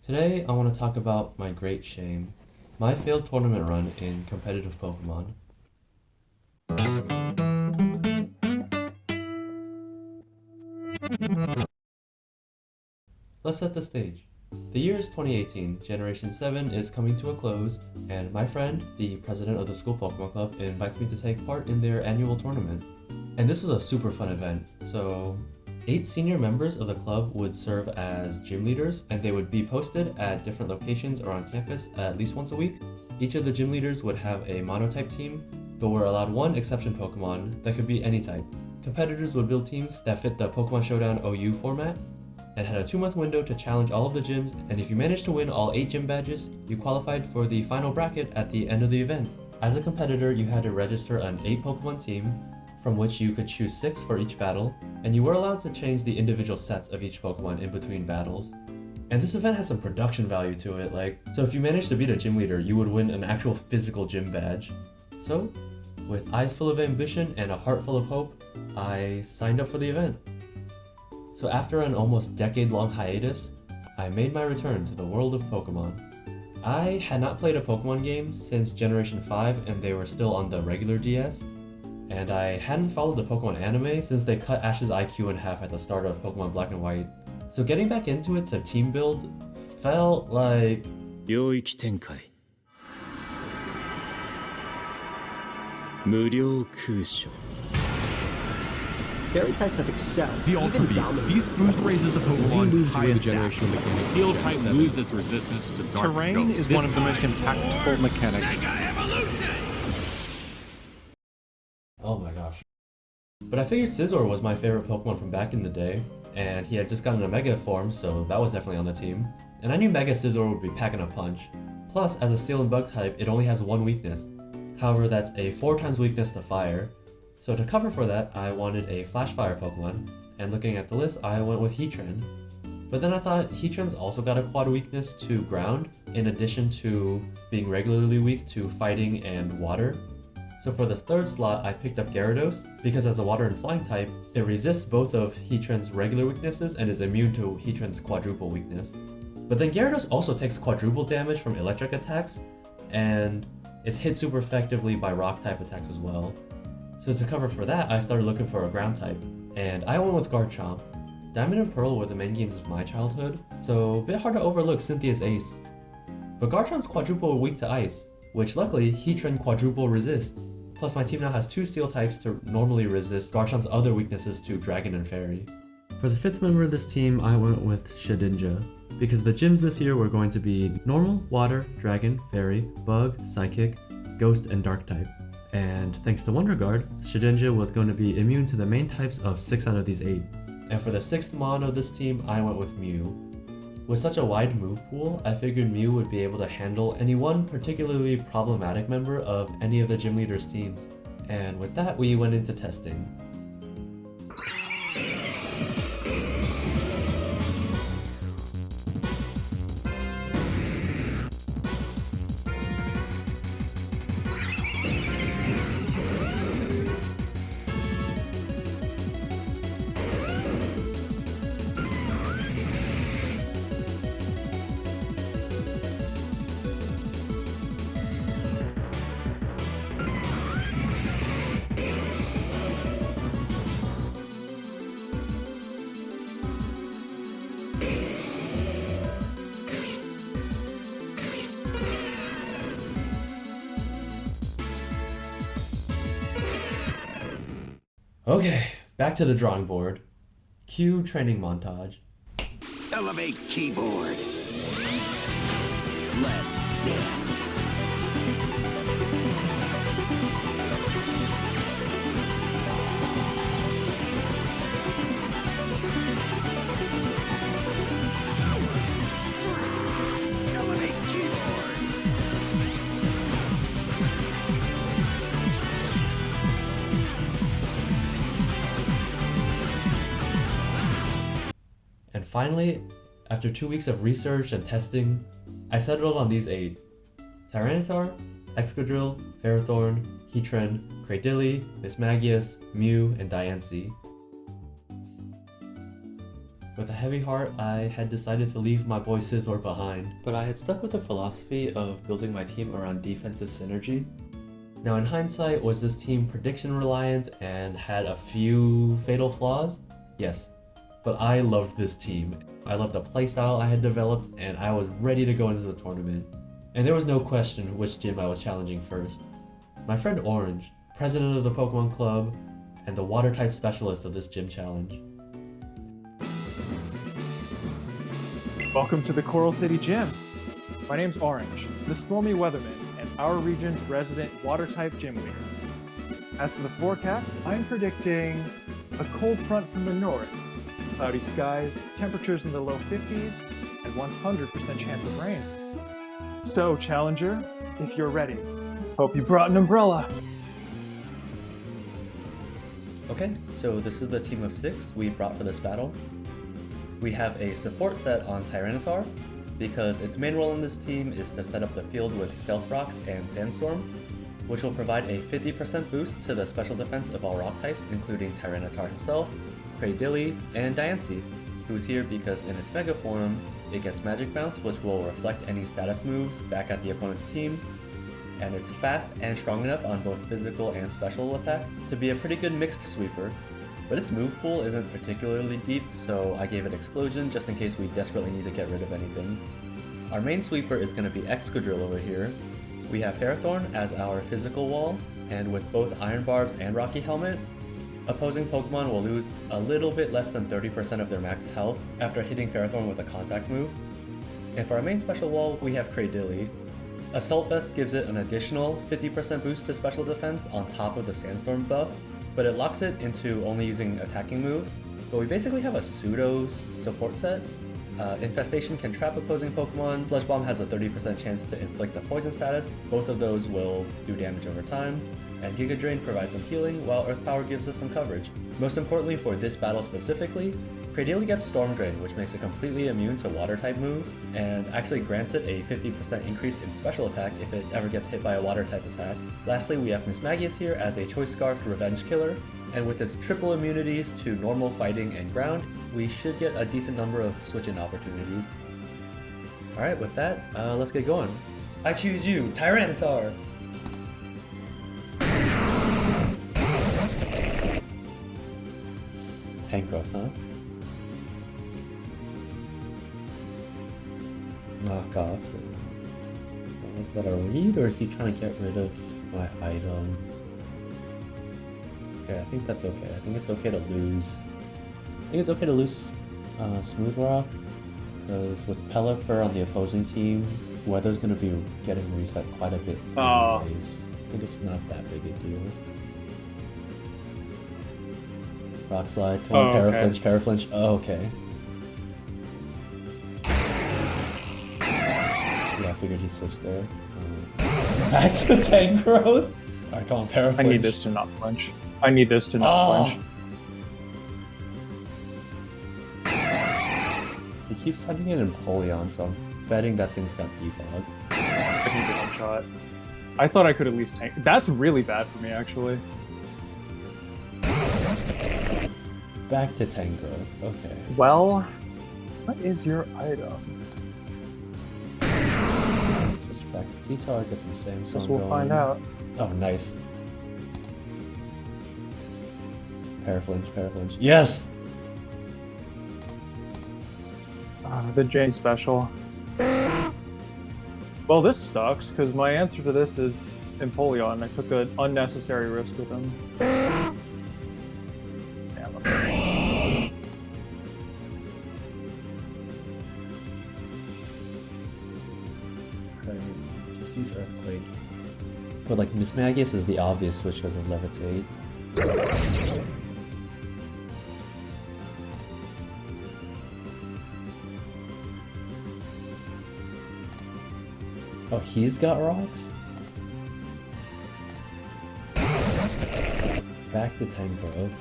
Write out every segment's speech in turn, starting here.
Today, I want to talk about my great shame, my failed tournament run in competitive Pokemon. Let's set the stage. The year is 2018, Generation 7 is coming to a close, and my friend, the president of the school Pokemon Club, invites me to take part in their annual tournament. And this was a super fun event, so 8 senior members of the club would serve as gym leaders, and they would be posted at different locations around campus at least once a week. Each of the gym leaders would have a monotype team, but were allowed one exception Pokemon that could be any type. Competitors would build teams that fit the Pokemon Showdown OU format, and had a 2-month window to challenge all of the gyms, and if you managed to win all 8 gym badges, you qualified for the final bracket at the end of the event. As a competitor, you had to register an 8 Pokemon team, from which you could choose 6 for each battle, and you were allowed to change the individual sets of each Pokemon in between battles. And this event has some production value to it, so if you managed to beat a gym leader, you would win an actual physical gym badge. So, with eyes full of ambition and a heart full of hope, I signed up for the event. So after an almost decade-long hiatus, I made my return to the world of Pokemon. I had not played a Pokemon game since Generation 5 and they were still on the regular DS, and I hadn't followed the Pokemon anime since they cut Ash's IQ in half at the start of Pokemon Black and White. So getting back into it to team build felt like... 領域展開無料空所 Fairy types have excelled, The Ultra even Beast. dominated. These boost raises the Pokemon to highest stat. Steel type loses resistance to dark Terrain ghosts. is one of the most impactful mechanics. Oh my gosh. But I figured Scizor was my favorite Pokemon from back in the day, and he had just gotten a Mega form, so that was definitely on the team. And I knew Mega Scizor would be packing a punch. Plus, as a Steel and Bug type, it only has one weakness. However, that's a 4 times weakness to Fire. So to cover for that, I wanted a Flash Fire Pokemon, and looking at the list, I went with Heatran. But then I thought Heatran's also got a quad weakness to Ground, in addition to being regularly weak to Fighting and Water. So for the 3rd slot, I picked up Gyarados, because as a Water and Flying type, it resists both of Heatran's regular weaknesses and is immune to Heatran's quadruple weakness. But then Gyarados also takes quadruple damage from electric attacks, and is hit super effectively by rock type attacks as well. So to cover for that, I started looking for a ground type, and I went with Garchomp. Diamond and Pearl were the main games of my childhood, so a bit hard to overlook Cynthia's ace. But Garchomp's quadruple weak to ice, which luckily Heatran quadruple resists. Plus my team now has 2 steel types to normally resist Garchomp's other weaknesses to Dragon and Fairy. For the 5th member of this team, I went with Shedinja, because the gyms this year were going to be Normal, Water, Dragon, Fairy, Bug, Psychic, Ghost, and Dark type. And thanks to Wonder Guard, Shedinja was going to be immune to the main types of 6 out of these 8. And for the 6th mon of this team, I went with Mew. With such a wide move pool, I figured Mew would be able to handle any one particularly problematic member of any of the gym leaders' teams. And with that, we went into testing. Okay, back to the drawing board. Cue training montage. Elevate keyboard. Let's dance. Elevate keyboard. And finally, after 2 weeks of research and testing, I settled on these 8. Tyranitar, Excadrill, Ferrothorn, Heatran, Cradily, Mismagius, Mew, and Diancie. With a heavy heart, I had decided to leave my boy Scizor behind, but I had stuck with the philosophy of building my team around defensive synergy. Now in hindsight, was this team prediction reliant and had a few fatal flaws? Yes, but I loved this team. I loved the playstyle I had developed, and I was ready to go into the tournament. And there was no question which gym I was challenging first. My friend Orange, president of the Pokemon Club, and the water type specialist of this gym challenge. Welcome to the Coral City Gym. My name's Orange, the stormy weatherman and our region's resident water-type gym leader. As for the forecast, I'm predicting a cold front from the north, cloudy skies, temperatures in the low 50s, and 100% chance of rain. So, Challenger, if you're ready, hope you brought an umbrella. Okay, so this is the team of 6 we brought for this battle. We have a support set on Tyranitar, because its main role in this team is to set up the field with Stealth Rocks and Sandstorm, which will provide a 50% boost to the special defense of all rock types, including Tyranitar himself, Cradilly, and Diancie, who's here because in its Mega form, it gets Magic Bounce, which will reflect any status moves back at the opponent's team, and it's fast and strong enough on both physical and special attack to be a pretty good mixed sweeper. But its move pool isn't particularly deep, so I gave it Explosion just in case we desperately need to get rid of anything. Our main sweeper is going to be Excadrill over here. We have Ferrothorn as our physical wall, and with both Iron Barbs and Rocky Helmet, opposing Pokemon will lose a little bit less than 30% of their max health after hitting Ferrothorn with a contact move. And for our main special wall, we have Cradilly. Assault Vest gives it an additional 50% boost to special defense on top of the Sandstorm buff, but it locks it into only using attacking moves. But we basically have a pseudo support set. Infestation can trap opposing Pokemon. Sludge Bomb has a 30% chance to inflict the poison status. Both of those will do damage over time. And Giga Drain provides some healing, while Earth Power gives us some coverage. Most importantly for this battle specifically, Cradilly gets Storm Drain, which makes it completely immune to water-type moves, and actually grants it a 50% increase in special attack if it ever gets hit by a water-type attack. Lastly, we have Mismagius here as a Choice Scarfed Revenge Killer, and with its triple immunities to normal, fighting, and ground, we should get a decent number of switch-in opportunities. Alright, with that, let's get going. I choose you, Tyranitar! Tank growth, huh? Knockoff, so was that a read, or is he trying to get rid of my item? Okay, I think that's okay. I think it's okay to lose. I think it's okay to lose Smooth Rock, because with Pelipper on the opposing team, weather's going to be getting reset quite a bit anyways. I think it's not that big a deal. Rock Slide, come on, Paraflinch, okay. Paraflinch, oh, okay. Yeah, I figured he switched there. Back to tank growth? Alright, come on, Paraflinch. I need this to not flinch. I need this to not flinch. He keeps sending it in Empoleon, so I'm betting that thing's got defog. I need the one shot. I thought I could at least tank. That's really bad for me, actually. Back to tank growth, okay. Well, what is your item? Switch back to T-Tar, get some Sandstorm Guess we'll going. find out. Oh, nice. Paraflinch, Paraflinch. Yes! The J special. Well, this sucks, because my answer to this is Empoleon. I took an unnecessary risk with him. Damn, okay. Just use Earthquake. But like, Mismagius is the obvious switch because of Levitate. Oh, he's got rocks? Back to tank growth.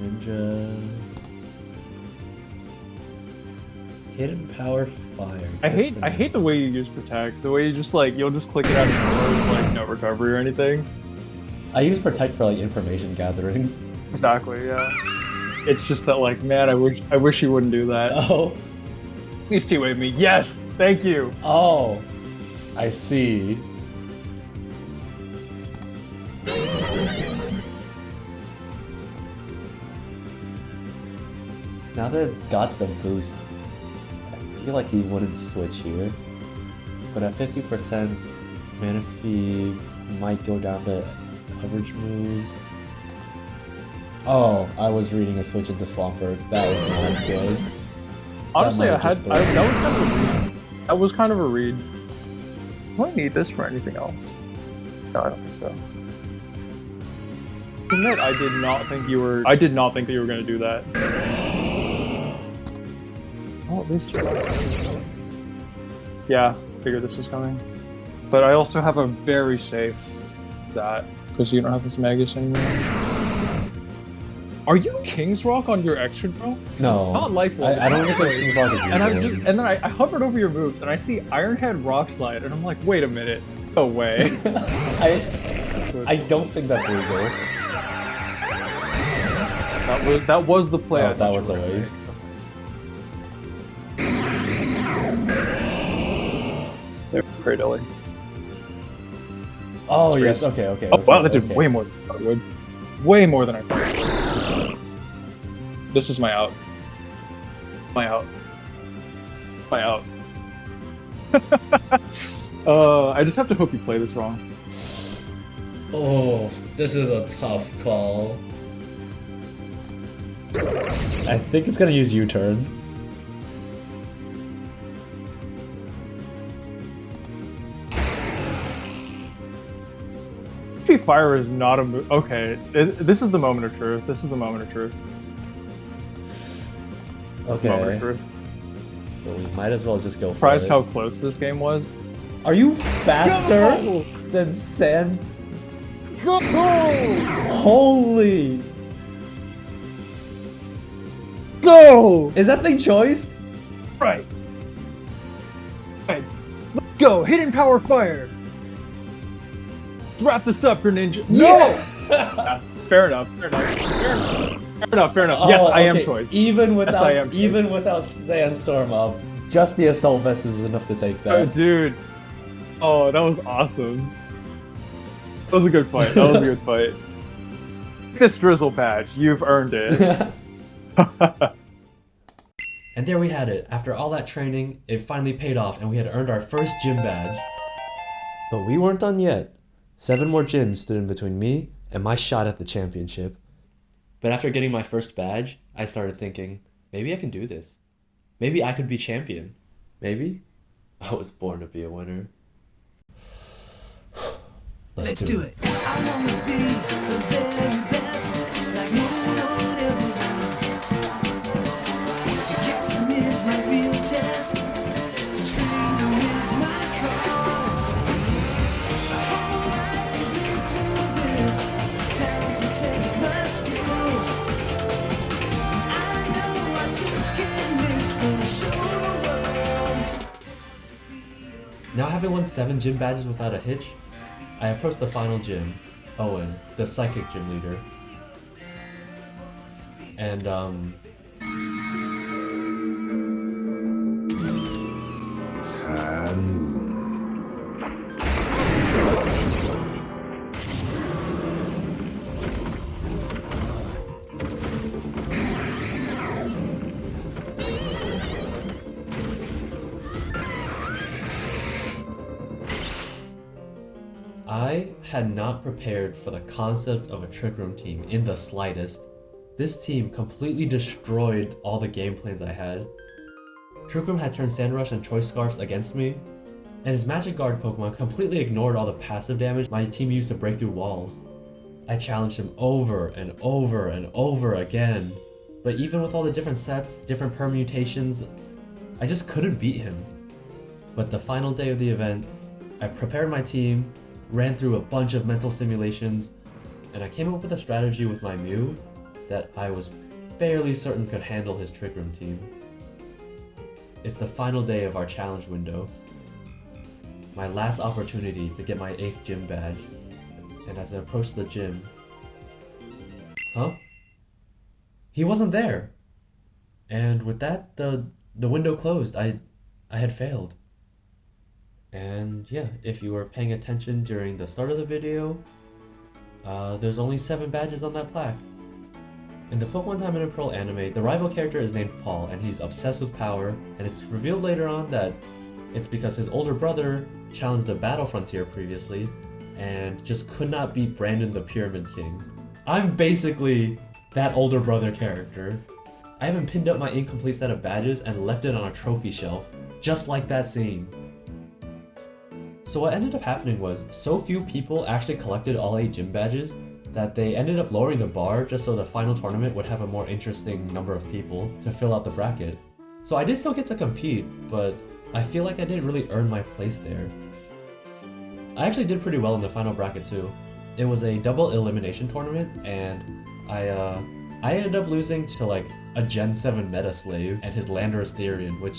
Ninja. Hidden Power Fire. I hate the way you use Protect. The way you just like, you'll just click it out of nowhere with like no recovery or anything. I use Protect for like information gathering. Exactly, yeah. It's just that, like, man, I wish you wouldn't do that. Oh. Please T-wave me. Yes! Thank you! Oh. I see. Now that it's got the boost, I feel like he wouldn't switch here. But at 50%, Manaphy might go down to coverage moves. Oh, I was reading a switch into Swampert. That was not good. Honestly, That that was kind of a read. Do I need this for anything else? No, I don't think so. Admit, I did not think that you were going to do that. Oh, at least you're Yeah, figured this was coming. But I also have a very safe that, because you don't have this Magus anymore. Are you King's Rock on your extra drill? No. Not life one. I don't think King's Rock is and then I hovered over your moves and I see Ironhead Rock Slide and I'm like, wait a minute. No way. I don't think that's legal. That was the play. Oh, that was a waste. They're pretty dilly. Oh yes, okay. Oh wow, that did way more than I would. Way more than I thought. This is my out. My out. My out. I just have to hope you play this wrong. Oh, this is a tough call. I think it's gonna use U-turn. Fire is not a move. Okay, this is the moment of truth. This is the moment of truth. Okay. Moment of truth. So we might as well just go for Surprised it. how close this game was. Are you faster than Sand? Go! Holy! Go! Is that thing choiced? Right. Right. Let's go! Hidden power fire! Let's wrap this up, Greninja. Yeah! No! Fair enough. Yes, Oh, I am okay. choiced. Even without I am even without Sandstorm up, just the Assault Vest is enough to take that. Oh, dude. Oh, that was awesome. That was a good fight. This Drizzle patch, you've earned it. And there we had it. After all that training, it finally paid off and we had earned our first gym badge. But we weren't done yet. 7 more gyms stood in between me and my shot at the championship. But after getting my first badge, I started thinking, maybe I can do this. Maybe I could be champion. Maybe I was born to be a winner. Let's do it. I wanna be the very best, like no one ever was. To catch them is my real test, to train them is my cause. My whole life is linked to this, time to test my skills. I know I just can't miss, gonna show the world. Now having won 7 gym badges without a hitch, I approached the final gym, Owen, the psychic gym leader. And, I had not prepared for the concept of a Trick Room team in the slightest. This team completely destroyed all the game plans I had. Trick Room had turned Sandrush and Choice Scarfs against me, and his Magic Guard Pokemon completely ignored all the passive damage my team used to break through walls. I challenged him over and over and over again, but even with all the different sets, different permutations, I just couldn't beat him. But the final day of the event, I prepared my team, ran through a bunch of mental simulations, and I came up with a strategy with my Mew that I was fairly certain could handle his Trick Room team. It's the final day of our challenge window. My last opportunity to get my 8th gym badge. And as I approached the gym... Huh? He wasn't there! And with that, the window closed. I had failed. And yeah, if you were paying attention during the start of the video, there's only 7 badges on that plaque. In the Pokemon Diamond and Pearl anime, the rival character is named Paul, and he's obsessed with power, and it's revealed later on that it's because his older brother challenged the Battle Frontier previously, and just could not beat Brandon the Pyramid King. I'm basically that older brother character. I even pinned up my incomplete set of badges and left it on a trophy shelf, just like that scene. So what ended up happening was, so few people actually collected all 8 gym badges that they ended up lowering the bar just so the final tournament would have a more interesting number of people to fill out the bracket. So I did still get to compete, but I feel like I didn't really earn my place there. I actually did pretty well in the final bracket too. It was a double elimination tournament, and I ended up losing to like a Gen 7 Meta Slave and his Landorus Therian, which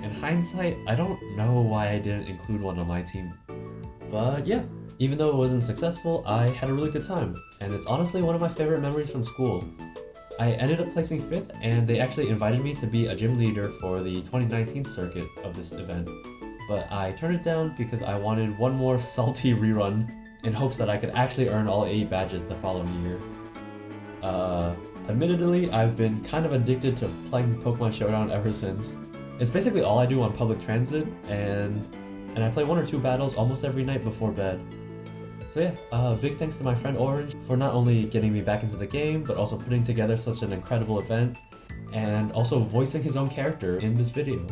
in hindsight, I don't know why I didn't include one on my team. But yeah, even though it wasn't successful, I had a really good time, and it's honestly one of my favorite memories from school. I ended up placing 5th, and they actually invited me to be a gym leader for the 2019 circuit of this event. But I turned it down because I wanted one more salty rerun in hopes that I could actually earn all 8 badges the following year. Admittedly, I've been kind of addicted to playing Pokemon Showdown ever since. It's basically all I do on public transit, and I play 1 or 2 battles almost every night before bed. So yeah, big thanks to my friend Orange for not only getting me back into the game, but also putting together such an incredible event, and also voicing his own character in this video.